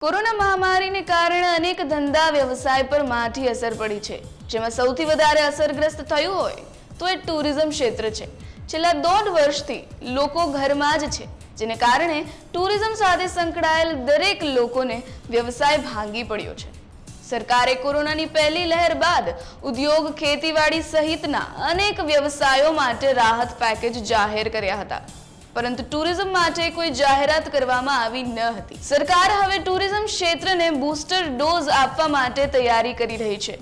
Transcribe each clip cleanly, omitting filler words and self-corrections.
Corona મહામારીને કારણે અનેક ધંધા વ્યવસાય પર માઠી અસર પડી છે, જેમાં સૌથી વધારે અસરગ્રસ્ત થયું હોય તો એ ટુરિઝમ ક્ષેત્ર છે। છેલ્લા 1.5 વર્ષથી લોકો ઘરમાં જ છે, જેને કારણે ટુરિઝમ સાથે સંકળાયેલ દરેક લોકોને વ્યવસાય ભાંગી પડ્યો છે। સરકારે કોરોનાની પહેલી લહેર બાદ ઉદ્યોગ, ખેતીવાડી સહિતના અનેક વ્યવસાયો માટે રાહત પેકેજ જાહેર કર્યા હતા, પરંતુ ટુરિઝમ માટે કોઈ જાહેરાત કરવામાં આવી ન હતી। સરકાર હવે ટુરિઝમ ક્ષેત્રને બૂસ્ટર ડોઝ આપવા માટે તૈયારી કરી રહી છે,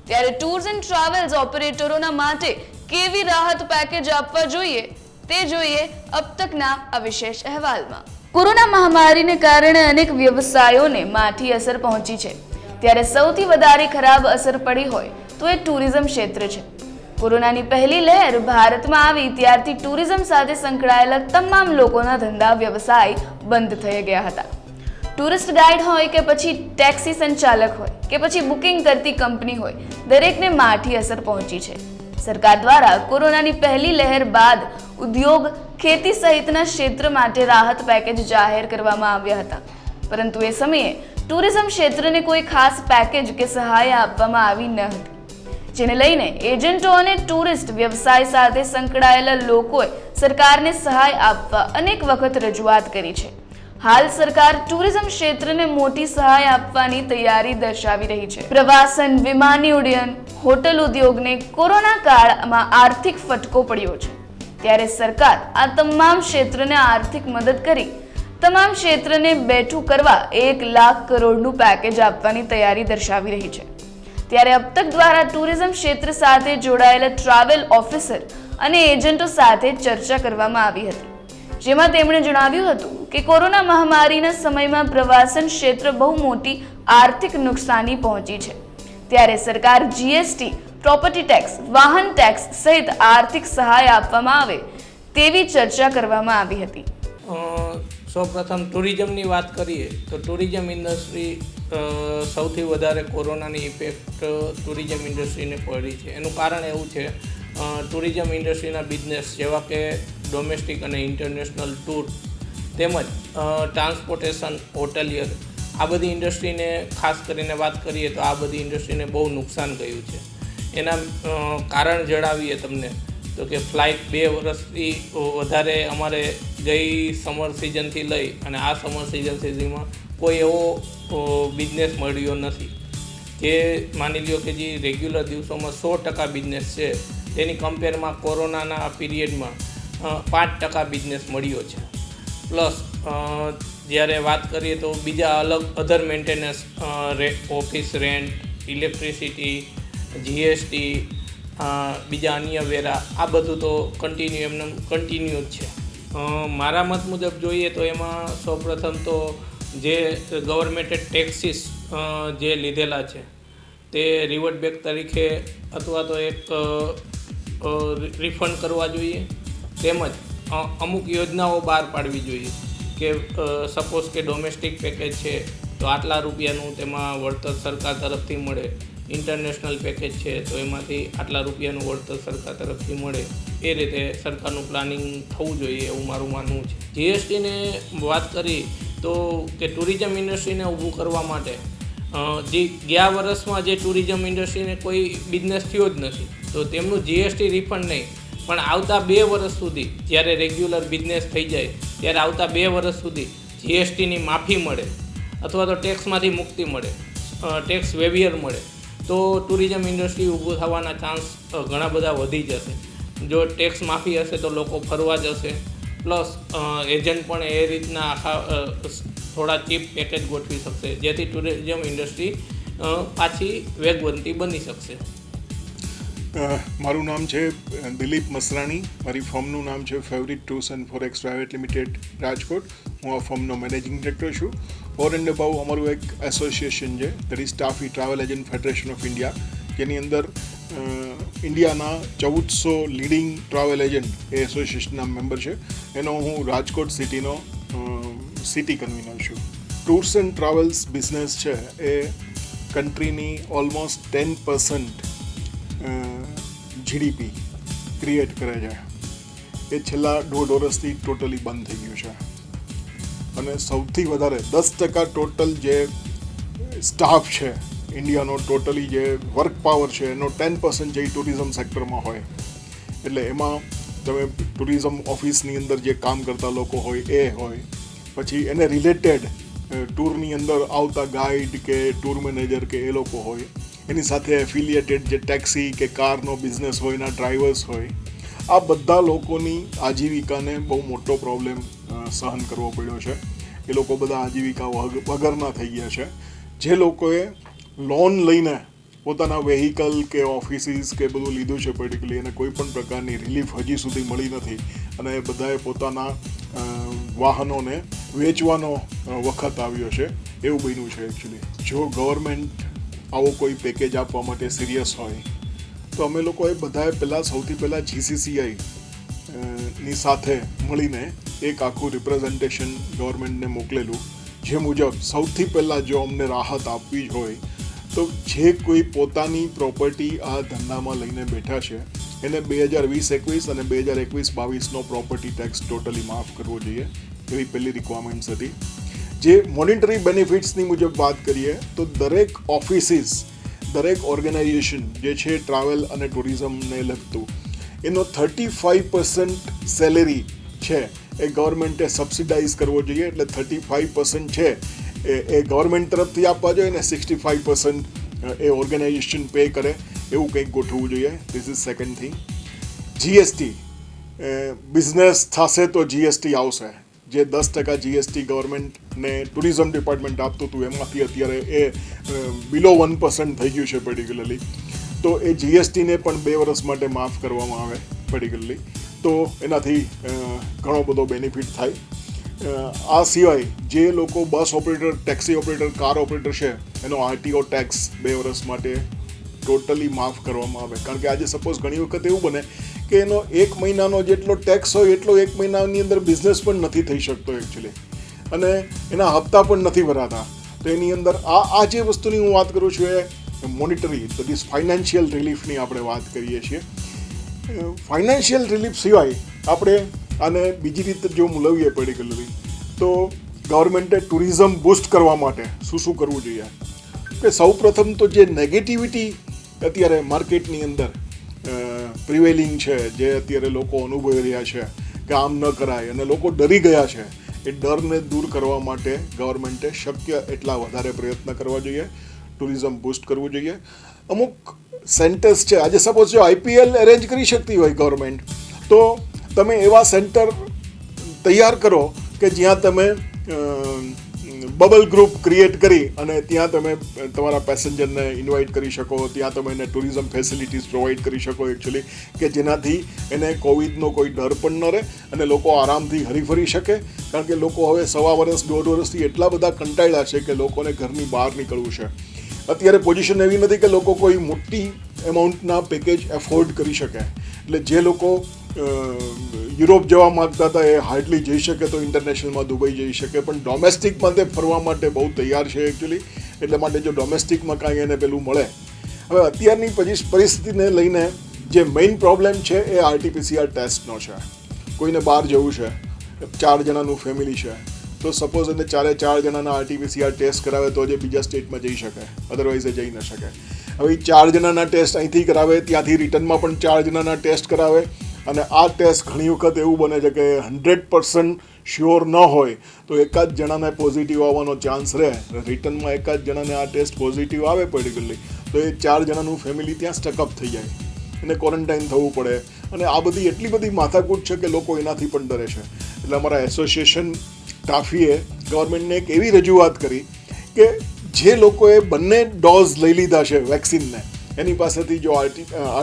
ત્યારે ટૂર્સ એન્ડ ટ્રાવેલ્સ ઓપરેટરોના માટે કેવી રાહત પેકેજ આપવા જોઈએ તે જોઈએ અબ તકના આ વિશેષ અહેવાલમાં। કોરોના મહામારીને કારણે અનેક વ્યવસાયોને માઠી અસર પહોંચી છે, ત્યારે સૌથી વધારે ખરાબ અસર પડી હોય તો એ ટુરિઝમ ક્ષેત્ર છે। કોરોનાની પહેલી લહેર ભારતમાં આવી ત્યારથી ટુરિઝમ સાથે સંકળાયેલા તમામ લોકોના ધંધા વ્યવસાય બંધ થઈ ગયા હતા। ટુરિસ્ટ ગાઈડ હોય કે પછી ટેક્સી સંચાલક હોય કે પછી બુકિંગ કરતી કંપની હોય, દરેકને માઠી અસર પહોંચી છે। સરકાર દ્વારા કોરોનાની પહેલી લહેર બાદ ઉદ્યોગ, ખેતી સહિતના ક્ષેત્ર માટે રાહત પેકેજ જાહેર કરવામાં આવ્યા હતા, પરંતુ એ સમયે ટુરિઝમ ક્ષેત્રને કોઈ ખાસ પેકેજ કે સહાય આપવામાં આવી ન હતી, જેને લઈને એજન્ટો અને ટુરિસ્ટ વ્યવસાય સાથે સંકળાયેલા લોકોએ સરકારને સહાય આપવા અનેક વખત રજૂઆત કરી છે। હાલ સરકાર ટુરિઝમ ક્ષેત્રને મોટી સહાય આપવાની તૈયારી દર્શાવી રહી છે। પ્રવાસન, વિમાની ઉડ્ડયન, હોટલ ઉદ્યોગને કોરોના કાળમાં આર્થિક ફટકો પડ્યો છે, ત્યારે સરકાર આ તમામ ક્ષેત્રને આર્થિક મદદ કરી તમામ ક્ષેત્રને બેઠું કરવા 1 લાખ કરોડનું પેકેજ આપવાની તૈયારી દર્શાવી રહી છે। ત્યારે અબ તક દ્વારા ટુરિઝમ ક્ષેત્ર સાથે જોડાયેલા ટ્રાવેલ ઓફિસર અને એજન્ટો સાથે ચર્ચા કરવામાં આવી હતી, જેમાં તેમણે જણાવ્યું હતું કે કોરોના મહામારીના સમયમાં પ્રવાસન ક્ષેત્ર બહુ મોટી આર્થિક નુકસાની પહોંચી છે, ત્યારે સરકાર જીએસટી, પ્રોપર્ટી ટેક્સ, વાહન ટેક્સ સહિત આર્થિક સહાય આપવામાં આવે તેવી ચર્ચા કરવામાં આવી હતી। સૌપ્રથમ ટુરિઝમની વાત કરીએ તો ટુરિઝમ ઇન્ડસ્ટ્રી સૌથી વધારે કોરોનાની ઇફેક્ટ ટુરિઝમ ઇન્ડસ્ટ્રીને પડી છે। એનું કારણ એવું છે, ટુરિઝમ ઇન્ડસ્ટ્રીના બિઝનેસ જેવા કે ડોમેસ્ટિક અને ઇન્ટરનેશનલ ટૂર તેમજ ટ્રાન્સપોર્ટેશન, હોટલિયર, આ બધી ઇન્ડસ્ટ્રીને ખાસ કરીને વાત કરીએ તો આ બધી ઇન્ડસ્ટ્રીને બહુ નુકસાન ગયું છે। એના કારણ જણાવીએ તમને તો કે ફ્લાઇટ 2 વર્ષથી વધારે અમારે ગઈ સમર સિઝનથી લઈ અને આ સમર સિઝન સુધીમાં કોઈ એવો બિઝનેસ મળ્યો નથી, જે માની લ્યો કે જે રેગ્યુલર દિવસોમાં 100% બિઝનેસ છે તેની કમ્પેરમાં કોરોનાના પીરિયડમાં 5% બિઝનેસ મળ્યો છે। પ્લસ જ્યારે વાત કરીએ તો બીજા other maintenance, office rent, electricity, GST, બીજા અન્ય વેરા, આ બધું તો કન્ટિન્યુ જ છે। મારા મત મુજબ જોઈએ તો એમાં સૌપ્રથમ તો જે ગવર્મેન્ટે ટેક્સીસ જે લીધેલા છે તે રિવર્ટ બેક તરીકે અથવા તો એક રિફંડ કરવા જોઈએ, તેમજ અમુક યોજનાઓ બહાર પાડવી જોઈએ કે સપોઝ કે ડોમેસ્ટિક પેકેજ છે તો આટલા રૂપિયાનું તેમાં વળતર સરકાર તરફથી મળે, ઇન્ટરનેશનલ પેકેજ છે તો એમાંથી આટલા રૂપિયાનું વળતર સરકાર તરફથી મળે, એ રીતે સરકારનું પ્લાનિંગ થવું જોઈએ એવું મારું માનવું છે। જીએસટીને વાત કરી તો કે ટુરિઝમ ઇન્ડસ્ટ્રીને ઊભું કરવા માટે જે ગયા વર્ષમાં જે ટુરિઝમ ઇન્ડસ્ટ્રીને કોઈ બિઝનેસ થયો જ નથી તો તેમનું જીએસટી રિફંડ નહીં, પણ આવતા 2 વર્ષ સુધી જ્યારે રેગ્યુલર બિઝનેસ થઈ જાય ત્યારે આવતા 2 વર્ષ સુધી જીએસટીની માફી મળે અથવા તો ટેક્સમાંથી મુક્તિ મળે, ટેક્સ વેવિયર મળે તો ટુરિઝમ ઇન્ડસ્ટ્રી ઊભું થવાના ચાન્સ ઘણા બધા વધી જશે। જો ટેક્સ માફી હશે તો લોકો ફરવા જશે, પ્લસ એજન્ટ પણ એ રીતના આખા થોડા ચીપ પેકેજ ગોઠવી શકશે, જેથી ટુરિઝમ ઇન્ડસ્ટ્રી પાછી વેગવંતી બની શકશે। મારું નામ છે દિલીપ મસરાણી, મારી ફર્મનું નામ છે favourite tours and Forex private limited Rajkot. હું આ ફર્મનો મેનેજિંગ ડિરેક્ટર છું। ઓર એન્ડ અબાઉ અમારું એક એસોસિએશન છે, દેટ ઇઝ સ્ટાફી Travel Agent Federation of India, જેની અંદર ઇન્ડિયાના 1400 લીડિંગ ટ્રાવેલ એજન્ટ એ એસોસિએશનના મેમ્બર છે। એનો હું રાજકોટ સિટીનો સિટી કન્વીનર છું। ટૂર્સ એન્ડ ટ્રાવેલ્સ બિઝનેસ છે એ કન્ટ્રીની ઓલમોસ્ટ 10% જીડીપી ક્રિએટ કરે છે, એ છેલ્લા 1.5 વર્ષથી ટોટલી બંધ થઈ ગયું છે। અને સૌથી વધારે 10% ટોટલ જે સ્ટાફ છે ઇન્ડિયાનો, ટોટલી જે વર્ક પાવર છે એનો 10% જે ટુરિઝમ સેક્ટરમાં હોય. એટલે એમાં તમે ટુરિઝમ ઓફિસની અંદર જે કામ કરતા લોકો હોય એ હોય, પછી એને રિલેટેડ ટૂરની અંદર આવતા ગાઈડ કે ટૂર મેનેજર કે એ લોકો હોય, એની સાથે એફિલિએટેડ જે ટેક્સી કે કારનો બિઝનેસ હોય એના ડ્રાઈવર્સ હોય. આ બધા લોકોની આજીવિકાને બહુ મોટો પ્રોબ્લેમ સહન કરવો પડ્યો છે. એ લોકો બધા આજીવિકા વગરના થઈ ગયા છે. જે લોકોએ લોન લઈને પોતાના વેહિકલ કે ઓફિસીસ કે બધું લીધું છે પર્ટિક્યુલરલી, એને કોઈ પણ પ્રકારની રિલીફ હજી સુધી મળી નથી, અને એ બધાએ પોતાના વાહનોને વેચવાનો વખત આવ્યો છે એવું બન્યું છે. એકચ્યુઅલી જો ગવર્મેન્ટ આવો કોઈ પેકેજ આપવા માટે સિરિયસ હોય તો અમે લોકોએ બધાએ સૌથી પહેલાં GCCI ની સાથે મળીને એક આખું રિપ્રેઝન્ટેશન ગવર્મેન્ટને મોકલેલું, જે મુજબ સૌથી પહેલાં જો અમને રાહત આપવી જ હોય તો જે કોઈ પોતાની પ્રોપર્ટી આ ધંધામાં લઈને બેઠા છે એને 2020-21 અને 2021-22નો પ્રોપર્ટી ટેક્સ ટોટલી માફ કરવો જોઈએ, એવી પહેલી રિક્વાયરમેન્ટ્સ હતી. જે મોનિટરી બેનિફિટ્સની મુજબ વાત કરીએ તો દરેક ઓફિસીસ, દરેક ઓર્ગેનાઇઝેશન જે છે ટ્રાવેલ અને ટુરિઝમને લગતું, એનો 35% સેલેરી છે એ ગવર્મેન્ટે સબસિડાઇઝ કરવો જોઈએ. એટલે 35% છે એ ગવર્મેન્ટ તરફથી આપવા જોઈએ અને 65% એ ઓર્ગેનાઇઝેશન પે કરે, એવું કંઈક ગોઠવવું જોઈએ. This is second thing. GST business થશે તો GST આવશે. જે 10% GST ગવર્મેન્ટને ટુરિઝમ ડિપાર્ટમેન્ટ આપતું હતું એમાંથી અત્યારે એ બિલો 1% થઈ ગયું છે પર્ટિક્યુલરલી. તો એ GSTને પણ 2 વર્ષ માટે માફ કરવામાં આવે પર્ટિક્યુલરલી, તો એનાથી ઘણો બધો બેનિફિટ થાય. આ સિવાય જે લોકો bus operator, taxi operator, car operator છે એનો RTO ટેક્સ 2 વર્ષ માટે ટોટલી માફ કરવામાં આવે. કારણ કે આજે સપોઝ ઘણી વખત એવું બને કે એનો 1 મહિનાનો જેટલો ટેક્સ હોય એટલો 1 મહિનાની અંદર બિઝનેસ પણ નથી થઈ શકતો એકચ્યુઅલી, અને એના હપ્તા પણ નથી ભરાતા. તો એની અંદર આ જે વસ્તુની હું વાત કરું છું એ મોનિટરી, તો ધીસ ફાઇનાન્શિયલ રિલીફની આપણે વાત કરીએ છીએ. ફાઇનાન્શિયલ રિલીફ સિવાય આપણે આને બીજી રીતે જો મૂલવીએ પર્ટિક્યુલરલી, તો ગવર્મેન્ટે ટુરિઝમ બૂસ્ટ કરવા માટે શું કરવું જોઈએ? કે સૌ પ્રથમ તો જે નેગેટિવિટી અત્યારે માર્કેટની અંદર પ્રિવેલિંગ છે, જે અત્યારે લોકો અનુભવી રહ્યા છે કે આમ ન કરાય અને લોકો ડરી ગયા છે, એ ડરને દૂર કરવા માટે ગવર્મેન્ટે શક્ય એટલા વધારે પ્રયત્ન કરવા જોઈએ, ટુરિઝમ બૂસ્ટ કરવું જોઈએ. અમુક સેન્ટર્સ છે, આજે સપોઝ જો IPL અરેન્જ કરી શકતી હોય ગવર્મેન્ટ, તો તમે એવા સેન્ટર તૈયાર કરો કે જ્યાં તમે બબલ ગ્રુપ ક્રિએટ કરી અને ત્યાં તમે તમારા પેસેન્જરને ઇન્વાઇટ કરી શકો, ત્યાં તમે એને ટુરિઝમ ફેસિલિટીઝ પ્રોવાઈડ કરી શકો એકચ્યુઅલી, કે જેનાથી એને કોવિડનો કોઈ ડર પણ ન રહે અને લોકો આરામથી હરીફરી શકે. કારણ કે લોકો હવે 1.5 વર્ષ, 1.5 વર્ષથી એટલા બધા કંટાળ્યા છે કે લોકોને ઘરની બહાર નીકળવું છે. અત્યારે પોઝિશન એવી નથી કે લોકો કોઈ મોટી એમાઉન્ટના પેકેજ એફોર્ડ કરી શકે. એટલે જે લોકો યુરોપ જવા માગતા હતા એ હાર્ડલી જઈ શકે, તો ઇન્ટરનેશનલમાં દુબઈ જઈ શકે, પણ ડોમેસ્ટિકમાં તે ફરવા માટે બહુ તૈયાર છે એકચ્યુઅલી. એટલે માટે જો ડોમેસ્ટિકમાં કાંઈ એને પેલું મળે. હવે અત્યારની પરિસ્થિતિને લઈને જે મેઇન પ્રોબ્લેમ છે એ RT-PCR ટેસ્ટનો છે. કોઈને બહાર જવું છે, 4 જણાનું ફેમિલી છે, તો સપોઝ એને 4 જણાના RT-PCR ટેસ્ટ કરાવે તો જે બીજા સ્ટેટમાં જઈ શકે, અધરવાઇઝ એ જઈ ન શકે. હવે 4 જણાના ટેસ્ટ અહીંથી કરાવે, ત્યાંથી રિટર્નમાં પણ 4 જણાના ટેસ્ટ કરાવે, અને આ ટેસ્ટ ઘણી વખત એવું બને છે કે 100% શ્યોર ન હોય તો એકાદ જણાને પોઝિટિવ આવવાનો ચાન્સ રહે. રિટર્નમાં એકાદ જણાને આ ટેસ્ટ પોઝિટિવ આવે પર્ટિક્યુલરલી, તો એ 4 જણાનું ફેમિલી ત્યાં સ્ટકઅપ થઈ જાય, એને ક્વોરન્ટાઇન થવું પડે. અને આ બધી એટલી બધી માથાકૂટ છે કે લોકો એનાથી પણ ડરે છે. એટલે અમારા એસોસિએશન ટાફીએ ગવર્મેન્ટને એક એવી રજૂઆત કરી કે જે લોકોએ બંને ડોઝ લઈ લીધા છે વેક્સિનને, એની પાસેથી જો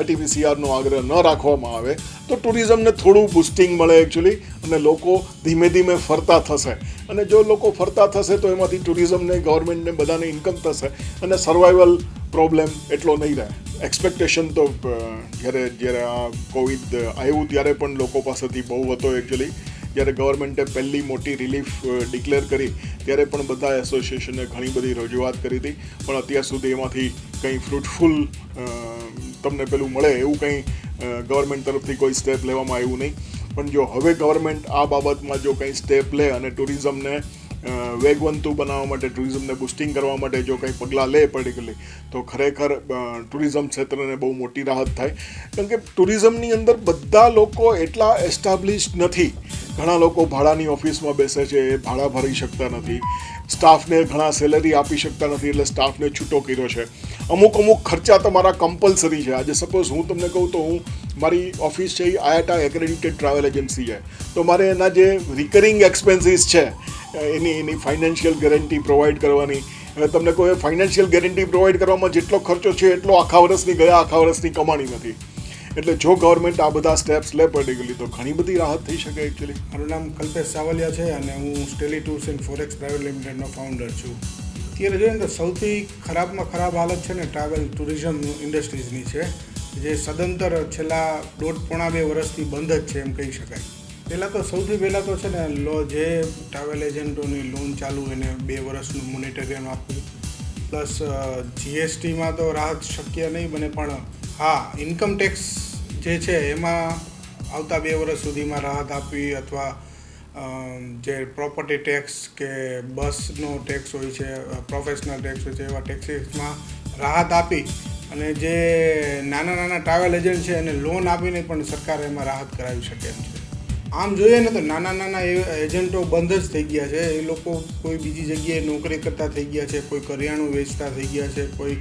RT-PCRનો આગ્રહ ન રાખવામાં આવે તો ટુરિઝમને થોડું બુસ્ટિંગ મળે એકચ્યુઅલી, અને લોકો ધીમે ધીમે ફરતા થશે. અને જો લોકો ફરતા થશે તો એમાંથી ટુરિઝમને, ગવર્મેન્ટને, બધાને ઇન્કમ થશે અને સર્વાઈવલ પ્રોબ્લેમ એટલો નહીં રહે. એક્સપેક્ટેશન તો જ્યારે આ કોવિડ આવ્યું ત્યારે પણ લોકો પાસેથી બહુ હતો એકચ્યુઅલી. જ્યારે ગવર્મેન્ટે પહેલી મોટી રિલીફ ડિક્લેર કરી ત્યારે પણ બધા એસોસિએશને ઘણી બધી રજૂઆત કરી હતી, પણ અત્યાર સુધી એમાંથી કંઈ ફ્રૂટફુલ તમને પેલું મળે એવું કંઈ ગવર્મેન્ટ તરફથી કોઈ સ્ટેપ લેવામાં આવ્યું નહીં. પણ જો હવે ગવર્મેન્ટ આ બાબતમાં જો કંઈ સ્ટેપ લે અને ટુરિઝમને વેગવંતુ બનાવવા માટે, ટુરિઝમને બુસ્ટિંગ કરવા માટે જો કંઈ પગલાં લે પર્ટિક્યુલરલી, તો ખરેખર ટુરિઝમ ક્ષેત્રને બહુ મોટી રાહત થાય. કારણ કે ટુરિઝમની અંદર બધા લોકો એટલા એસ્ટાબ્લિશ નથી. ઘણા લોકો ભાડાની ઓફિસમાં બેસે છે, એ ભાડા ભરી શકતા નથી, સ્ટાફને ઘણા સેલરી આપી શકતા નથી, એટલે સ્ટાફને છૂટો કર્યો છે. અમુક ખર્ચા તમારા કમ્પલસરી છે. આજે સપોઝ હું તમને કહું તો મારી ઓફિસ છે એ આયાટા એક્રેડિટેડ ટ્રાવેલ એજન્સી છે, તો મારે એના જે રિકરિંગ એક્સપેન્સીસ છે એની ફાઇનાન્શિયલ ગેરંટી પ્રોવાઈડ કરવાની. હવે તમને કહું, ફાઇનાન્શિયલ ગેરંટી પ્રોવાઈડ કરવામાં જેટલો ખર્ચો છે એટલો આખા વર્ષની કમાણી નથી. એટલે જો ગવર્મેન્ટ આ બધા સ્ટેપ્સ લે પર્ટિક્યુલરલી, તો ઘણી બધી રાહત થઈ શકે. એકચ્યુઅલી મારું નામ કલ્પેશ સાવલિયા છે અને હું Stelly Tours and Forex Private લિમિટેડનો ફાઉન્ડર છું. અત્યારે જોઈએ ને તો સૌથી ખરાબમાં ખરાબ હાલત છે ને ટ્રાવેલ ટુરિઝમ ઇન્ડસ્ટ્રીઝની છે, જે સદંતર છેલ્લા 1.5-2 વર્ષથી બંધ જ છે એમ કહી શકાય. સૌથી પહેલાં તો છે ને જે ટ્રાવેલ એજન્ટોની લોન ચાલુ એને 2 વર્ષનું મોનિટરિયમ આપવું, પ્લસ જીએસટીમાં તો રાહત શક્ય નહીં બને, પણ હા ઇન્કમ ટેક્સ જે છે એમાં આવતા 2 વર્ષ સુધીમાં રાહત આપવી, અથવા જે પ્રોપર્ટી ટેક્સ કે બસનો ટેક્સ હોય છે, પ્રોફેશનલ ટેક્સ હોય છે, એવા ટેક્સીસમાં રાહત આપી અને જે નાના ટ્રાવેલ એજન્ટ છે એને લોન આપીને પણ સરકાર એમાં રાહત કરાવી શકે એમ છે. આમ જોઈએ ને તો નાના એજન્ટો બંધ જ થઈ ગયા છે. એ લોકો કોઈ બીજી જગ્યાએ નોકરી કરતા થઈ ગયા છે, કોઈ કરિયાણું વેચતા થઈ ગયા છે, કોઈ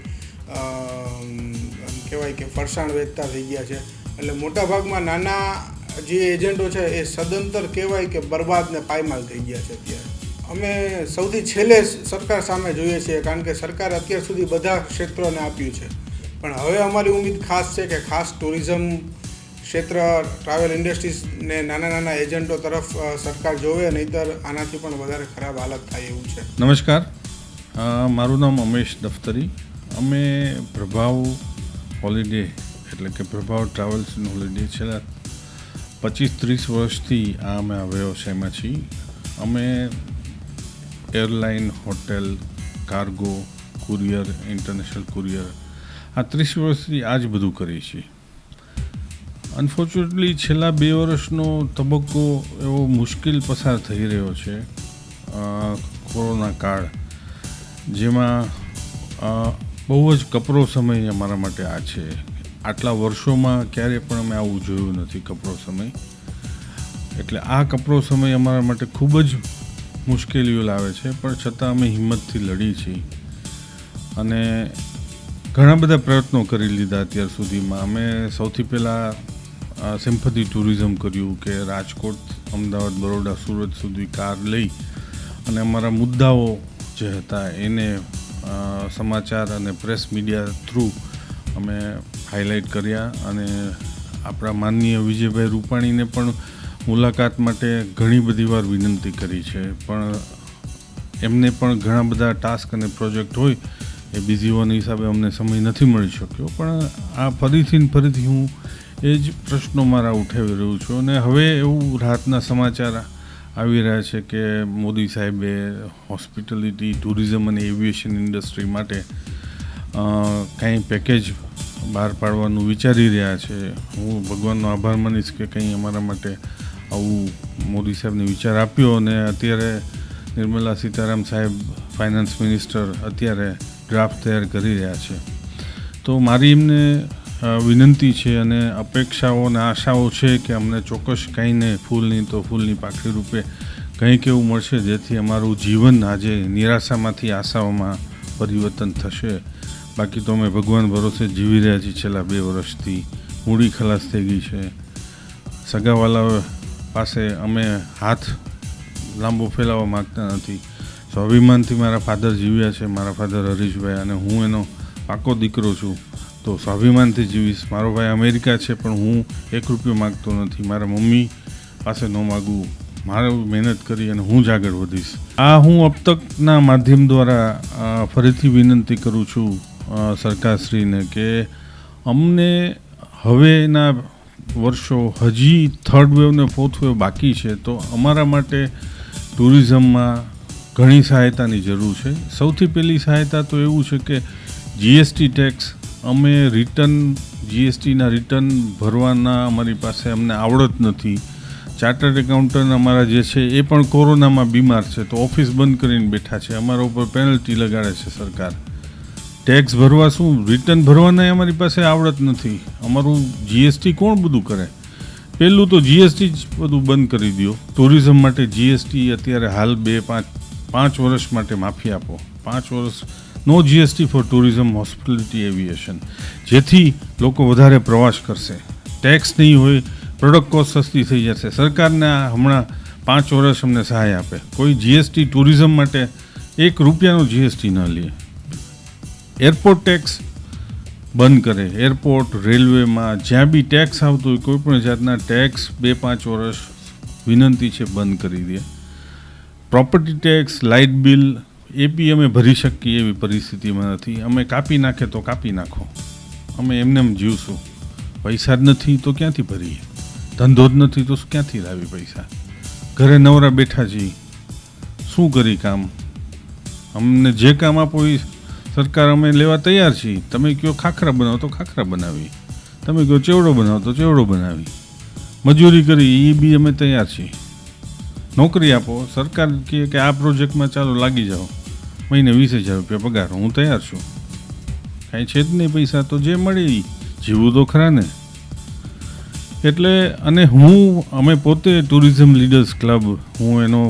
કહેવાય કે ફરસાણ વેચતા થઈ ગયા છે. એટલે મોટાભાગમાં નાના જે એજન્ટો છે એ સદંતર કહેવાય કે બરબાદ ને પાયમાલ થઈ ગયા છે. અત્યારે અમે સૌથી છેલ્લે સરકાર સામે જોઈએ છીએ, કારણ કે સરકારે અત્યાર સુધી બધા ક્ષેત્રોને આપ્યું છે, પણ હવે અમારી ઉમ્મીદ ખાસ છે કે ખાસ ટુરિઝમ ક્ષેત્ર, ટ્રાવેલ ઇન્ડસ્ટ્રીઝને નાના એજન્ટો તરફ સરકાર જોવે, નહીંતર આનાથી પણ વધારે ખરાબ હાલત થાય એવું છે. નમસ્કાર, મારું નામ અમેશ દફતરી. અમે પ્રભાવ હોલિડે એટલે કે પ્રભાવ ટ્રાવેલ્સ એન્ડ હોલિડે છેલ્લા 25-30 વર્ષથી અમે આ વ્યવસાયમાં છીએ. અમે airline, hotel, cargo, courier, international courier આ 30 વર્ષથી આ જ બધું કરીએ છીએ. અનફોર્ચ્યુનેટલી છેલ્લા 2 વર્ષનો તબક્કો એવો મુશ્કેલ પસાર થઈ રહ્યો છે, કોરોના કાળ, જેમાં બહુ જ કપરો સમય અમારા માટે આ છે. આટલા વર્ષોમાં ક્યારેય પણ અમે આવું જોયું નથી, કપરો સમય. એટલે આ કપરો સમય અમારા માટે ખૂબ જ મુશ્કેલીઓ લાવે છે, પણ છતાં અમે હિંમતથી લડી છીએ અને ઘણા બધા પ્રયત્નો કરી લીધા અત્યાર સુધીમાં. અમે સૌથી પહેલાં સિમ્પથી ટુરિઝમ કર્યું કે રાજકોટ, અમદાવાદ, બરોડા, સુરત સુધી કાર લઈ અને અમારા મુદ્દાઓ જે હતા એને સમાચાર અને પ્રેસ મીડિયા થ્રુ અમે હાઇલાઇટ કર્યા અને આપણા માનનીય વિજયભાઈ રૂપાણીને પણ મુલાકાત માટે ઘણી બધી વાર વિનંતી કરી છે, પણ એમને પણ ઘણા બધા ટાસ્ક અને પ્રોજેક્ટ હોય, એ બિઝી હોવાના હિસાબે અમને સમય નથી મળી શક્યો. પણ આ ફરીથી હું એ જ પ્રશ્નો મારા ઉઠાવી રહ્યું છું અને હવે એવું રાહતના સમાચાર આવી રહ્યા છે કે મોદી સાહેબે હોસ્પિટાલિટી, ટુરિઝમ અને એવિએશન ઇન્ડસ્ટ્રી માટે કંઈ પેકેજ બહાર પાડવાનું વિચારી રહ્યા છે. હું ભગવાનનો આભાર માનીશ કે કંઈ અમારા માટે આવું મોદી સાહેબને વિચાર આપ્યો અને અત્યારે નિર્મલા સીતારામ સાહેબ ફાઇનાન્સ મિનિસ્ટર અત્યારે ડ્રાફ્ટ તૈયાર કરી રહ્યા છે. તો મારી એમને વિનંતી છે અને અપેક્ષાઓ અને આશાઓ છે કે અમને ચોક્કસ કંઈ ને ફૂલની તો ફૂલની પાખડી રૂપે કંઈક એવું મળશે જેથી અમારું જીવન આજે નિરાશામાંથી આશાઓમાં પરિવર્તન થશે. બાકી તો અમે ભગવાન ભરોસે જીવી રહ્યા છીએ છેલ્લા 2 વર્ષથી. મૂડી ખલાસ થઈ ગઈ છે. સગાવાલાઓ પાસે અમે હાથ લાંબો ફેલાવવા માગતા નથી. સ્વાભિમાનથી મારા ફાધર જીવ્યા છે, મારા ફાધર હરીશભાઈ, અને હું એનો પાકો દીકરો છું, તો સ્વાભિમાનથી જીવીશ. મારો ભાઈ અમેરિકા છે પણ હું 1 રૂપિયો માગતો નથી. મારા મમ્મી પાસે ન માગું, મારે મહેનત કરી અને હું જ આગળ વધીશ. આ હું અબ તકના માધ્યમ દ્વારા ફરીથી વિનંતી કરું છું સરકારશ્રીને કે અમને હવેના વર્ષો હજી 3rd વેવ ને 4th વેવ બાકી છે, તો અમારા માટે ટુરિઝમમાં ઘણી સહાયતાની જરૂર છે. સૌથી પહેલી સહાયતા તો એવું છે કે જીએસટી ટેક્સ અમે જીએસટીના રિટર્ન ભરવાના અમારી પાસે અમને આવડત નથી, ચાર્ટર્ડ એકાઉન્ટન્ટ અમારા જે છે એ પણ કોરોનામાં બીમાર છે, તો ઓફિસ બંધ કરીને બેઠા છે. અમારા ઉપર પેનલ્ટી લગાડે છે સરકાર. ટેક્સ ભરવા શું, રિટર્ન ભરવાના અમારી પાસે આવડત નથી. અમારું જીએસટી કોણ બધું કરે? પહેલું તો જીએસટી જ બધું બંધ કરી દો. ટુરિઝમ માટે જીએસટી અત્યારે હાલ 5 વર્ષ માટે માફી આપો. 5 વર્ષ નો GST for tourism, hospitality, aviation, જેથી લોકો વધારે પ્રવાસ કરશે. ટેક્સ નહીં હોય, પ્રોડક્ટ કોસ્ટ સસ્તી થઈ જશે. સરકારને હમણાં 5 વર્ષ અમને સહાય આપે. કોઈ જીએસટી ટુરિઝમ માટે 1 રૂપિયાનો જીએસટી ન લે. એરપોર્ટ ટેક્સ બંધ કરે. એરપોર્ટ, રેલવેમાં જ્યાં બી ટેક્સ આવતો હોય, કોઈ પણ જાતના ટેક્સ 2-5 વર્ષ વિનંતી છે બંધ કરી દે. પ્રોપર્ટી ટેક્સ, લાઇટ બિલ એ બી અમે ભરી શકીએ એવી પરિસ્થિતિમાં નથી. અમે કાપી નાખે તો કાપી નાખો, અમે એમને જીવશું. પૈસા જ નથી તો ક્યાંથી ભરીએ? ધંધો જ નથી તો ક્યાંથી લાવી પૈસા? ઘરે નવરા બેઠા છીએ, શું કરી કામ? અમને જે કામ આપો એ સરકાર અમે લેવા તૈયાર છીએ. તમે કહો ખાખરા બનાવો તો ખાખરા બનાવી, તમે કહો ચેવડો બનાવો તો ચેવડો બનાવી. મજૂરી કરી એ બી અમે તૈયાર છીએ. નોકરી આપો, સરકાર કહે કે આ પ્રોજેક્ટમાં ચાલો લાગી જાઓ, મહિને 20,000 રૂપિયા પગાર, હું તૈયાર છું. કાંઈ છે જ નહીં પૈસા, તો જે મળે એ જીવવું તો ખરા ને. એટલે અને અમે પોતે ટુરિઝમ લીડર્સ ક્લબ, હું એનો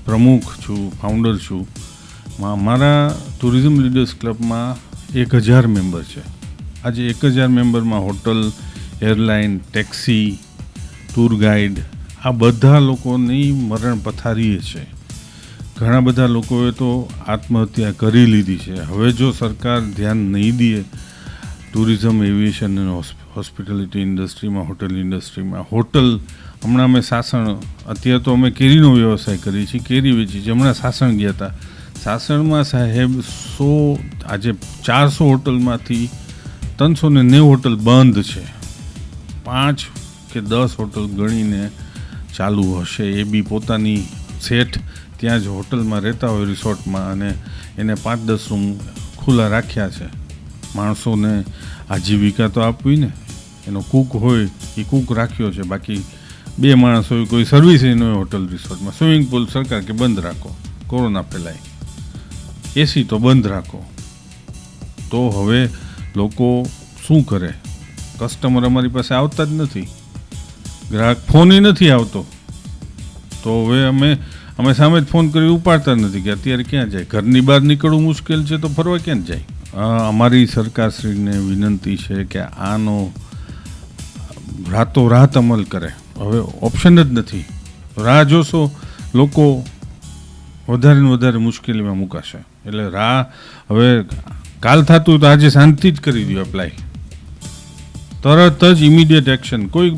પ્રમુખ છું, ફાઉન્ડર છું. મારા ટુરિઝમ લીડર્સ ક્લબમાં 1,000 મેમ્બર છે. આજે 1,000 મેમ્બરમાં hotel, airline, taxi, tour guide, આ બધા લોકોની મરણ પથારીએ છે. ઘણા બધા લોકોએ તો આત્મહત્યા કરી લીધી છે. હવે જો સરકાર ધ્યાન નહીં દે ટુરિઝમ, એવિએશન અને હોસ્પિટાલિટી ઇન્ડસ્ટ્રીમાં, હોટલ ઇન્ડસ્ટ્રીમાં, હોટલ હમણાં અમે સાસણ, અત્યારે તો અમે કેરીનો વ્યવસાય કરીએ છીએ, કેરી વેચી છે. હમણાં સાસણ ગયા હતા. સાસણમાં સાહેબ આજે 400 હોટલમાંથી 390 હોટલ બંધ છે. 5 કે 10 હોટલ ગણીને ચાલુ હશે. એ બી પોતાની સેટ ત્યાં જ હોટલમાં રહેતા હોય, રિસોર્ટમાં, અને એને 5-10 રૂમ ખુલ્લા રાખ્યા છે. માણસોને આજીવિકા તો આપવી ને, એનો કૂક હોય એ કૂક રાખ્યો છે. બાકી 2 માણસ હોય, કોઈ સર્વિસ ન હોય હોટલ રિસોર્ટમાં. સ્વિમિંગ પૂલ સરકાર કે બંધ રાખો, કોરોના ફેલાય. એસી તો બંધ રાખો. તો હવે લોકો શું કરે? કસ્ટમર અમારી પાસે આવતા જ નથી, ગ્રાહક ફોન નથી આવતો. તો હવે અમે સામે જ ફોન કરી ઉપાડતા નથી કે અત્યારે ક્યાં જાય. ઘરની બહાર નીકળવું મુશ્કેલ છે તો ફરવા ક્યાં જાય? અમારી સરકારશ્રીને વિનંતી છે કે આનો રાતોરાત અમલ કરે. હવે ઓપ્શન જ નથી. રાહ જોશો, લોકો વધારે ને વધારે મુશ્કેલીમાં મુકાશે. એટલે હવે કાલ થતું તો આજે શાંતિ જ કરી દો એપ્લાય, તરત જ ઇમિડિયેટ એક્શન. કોઈ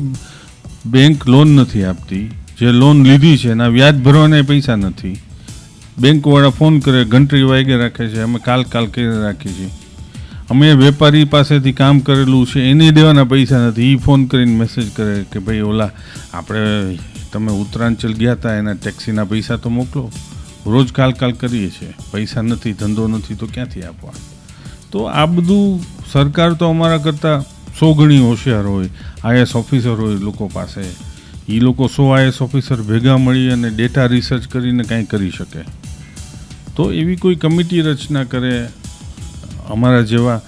બેંક લોન નથી આપતી. જે લોન લીધી છે એના વ્યાજ ભરવાના પૈસા નથી. બેંકવાળા ફોન કરે, ઘંટડી વાગે રાખે છે, અમે કાલ કરી રાખીએ છીએ. અમે વેપારી પાસેથી કામ કરેલું છે એને દેવાના પૈસા નથી. એ ફોન કરીને મેસેજ કરે કે ભાઈ ઓલા આપણે તમે ઉત્તરાંચલ ગયા હતા એના ટેક્સીના પૈસા તો મોકલો. રોજ કાલ કરીએ છીએ, પૈસા નથી, ધંધો નથી તો ક્યાંથી આપવા? તો આ બધું સરકાર તો અમારા કરતાં 100 ગણી હોશિયાર હોય. આઈએસ ઓફિસર હોય લોકો પાસે, એ લોકો 100 આઈએસ ઓફિસર ભેગા મળી અને ડેટા રિસર્ચ કરીને કાંઈ કરી શકે. તો એવી કોઈ કમિટી રચના કરે. અમારા જેવા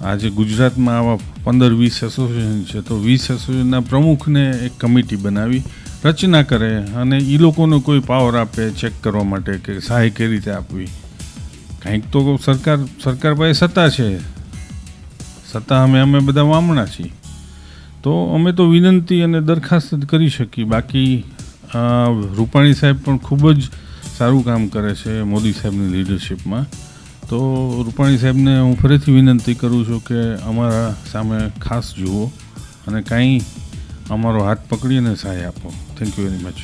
આજે ગુજરાતમાં આવા 15-20 એસોસિએશન છે, તો 20 એસોસિએશનના પ્રમુખને એક કમિટી બનાવી રચના કરે અને એ લોકોને કોઈ પાવર આપે ચેક કરવા માટે કે સહાય કઈ રીતે આપવી. કંઈક તો સરકાર પાસે સત્તા છે, સત્તા અમે બધા વામણા છીએ. તો અમે તો વિનંતી અને દરખાસ્ત જ કરી શકીએ. બાકી રૂપાણી સાહેબ પણ ખૂબ જ સારું કામ કરે છે મોદી સાહેબની લીડરશિપમાં. તો રૂપાણી સાહેબને હું ફરીથી વિનંતી કરું છું કે અમારા સામે ખાસ જુઓ અને કાંઈ અમારો હાથ પકડીને સહાય આપો. Thank you very much.